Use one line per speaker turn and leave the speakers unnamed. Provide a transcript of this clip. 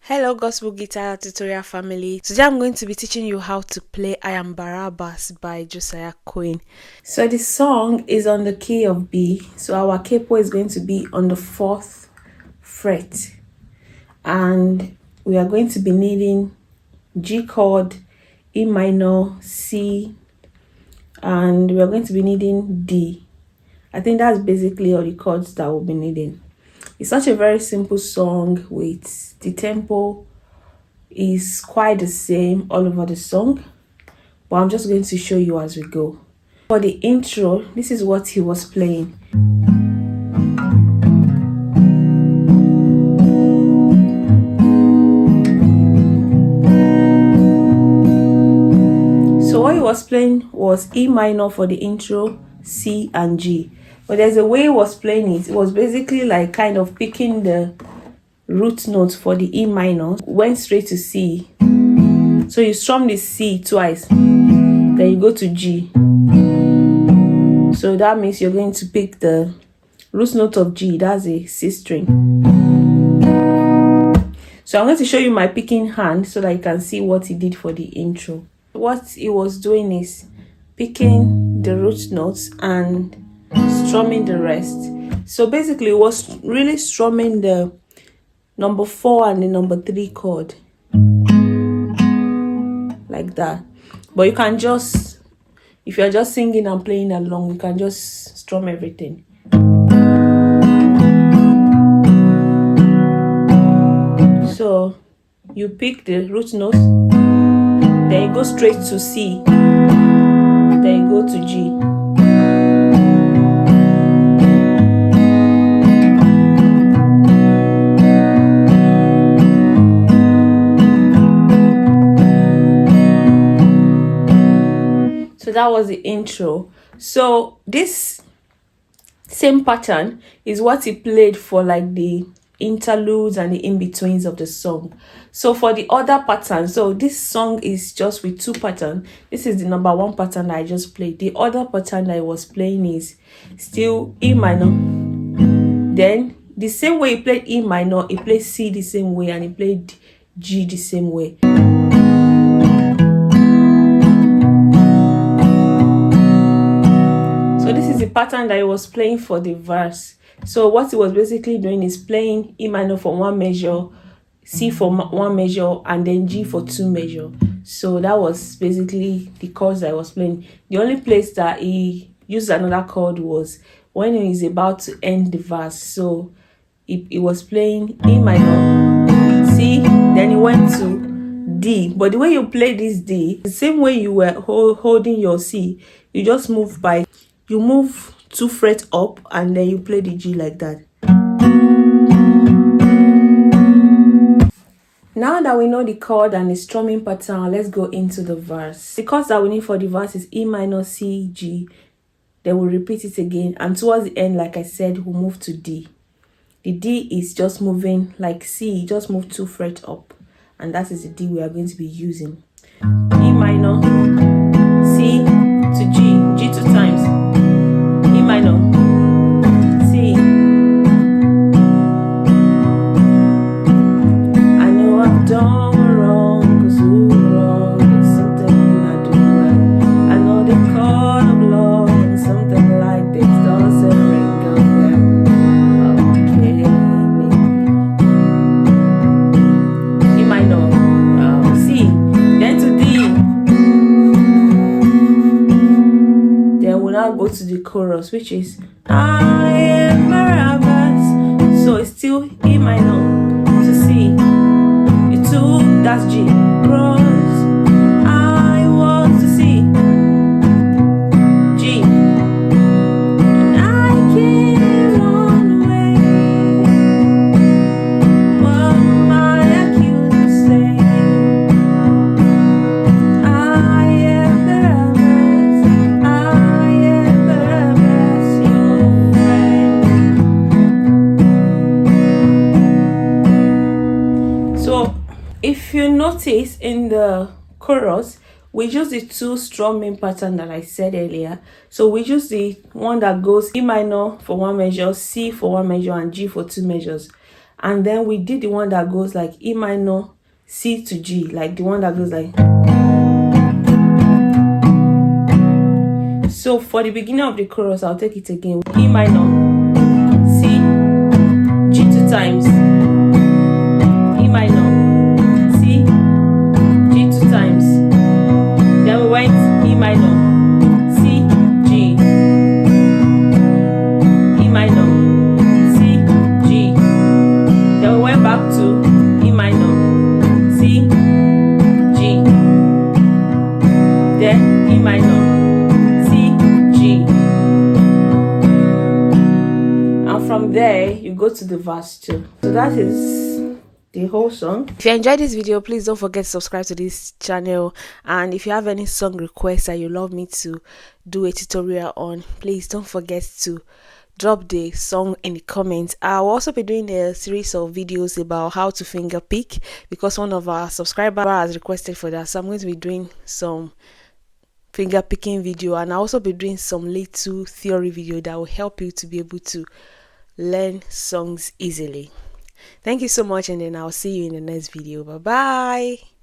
Hello gospel guitar tutorial family. Today I'm going to be teaching you how to play I Am Barabbas by Josiah Queen. So the song is on the key of B. So our capo is going to be on the 4th fret. And we are going to be needing G chord, E minor, C, and we are going to be needing D. I think that's basically all the chords that we'll be needing. It's such a very simple song with the tempo is quite the same all over the song, but I'm just going to show you as we go. For the intro, this is what he was playing. So what he was playing was E minor for the intro, C and G. But there's a way he was playing it. It was basically like kind of picking the root note for the E minor, went straight to C. So you strum the C twice, then you go to G. So that means you're going to pick the root note of G, that's a C string. So I'm going to show you my picking hand so that you can see what he did for the intro. What he was doing is picking the root notes and strumming the rest. So basically it was really strumming the number 4 and the number 3 chord like that. But you can just, if you're just singing and playing along, you can just strum everything. So you pick the root notes, then you go straight to C, then you go to G. So that was the intro. So this same pattern is what he played for like the interludes and the in-betweens of the song. So for the other pattern, so this song is just with 2 patterns. This is the number 1 pattern that I just played. The other pattern that I was playing is still E minor. Then the same way he played E minor, he played C the same way, and he played G the same way. So this is the pattern that he was playing for the verse. So what he was basically doing is playing E minor for 1 measure, C for 1 measure, and then G for 2 measure. So that was basically the chords that I was playing. The only place that he used another chord was when he is about to end the verse. So he was playing E minor, C, then he went to D. But the way you play this D, the same way you were holding your C, you just move by, you move 2 frets up and then you play the G like that. Now that we know the chord and the strumming pattern, let's go into the verse. The chords that we need for the verse is E minor, C, G. Then we'll repeat it again, and towards the end, like I said, we'll move to D. The D is just moving like C, just move 2 frets up, and that is the D we are going to be using. E minor, C to G, G 2 times, E minor, C. I know I've done wrong, 'cause who wrong is something I do right. I know the chord of love and something like this doesn't ring a bell. Okay. E minor, C, then to D. Then we'll now go to the chorus, which is I am Barabbas. So it's still E minor to C, the 2, that's G, cross, I want to see G, and I can't run away. What my accusers say, I am Barabbas, I am Barabbas, your friend. So if you notice in the chorus, we use the 2 strumming pattern that I said earlier. So we use the one that goes E minor for 1 measure, C for 1 measure, and G for 2 measures. and then we did the one that goes like E minor, C to G, like the one that goes like. So for the beginning of the chorus, I'll take it again. E minor, C, G 2 times, E minor, C, G 2 times. Then we went E minor, C, G, E minor, C, G. Then we went back to E minor, C, G. Then E minor, and from there you go to the verse 2. So that is the whole song. If you enjoyed this video, please don't forget to subscribe to this channel, and if you have any song requests that you love me to do a tutorial on, please don't forget to drop the song in the comments. I'll also be doing a series of videos about how to finger pick, because one of our subscribers has requested for that, so I'm going to be doing some finger picking video, and I'll also be doing some little theory video that will help you to be able to learn songs easily. Thank you so much, and then I'll see you in the next video. Bye bye.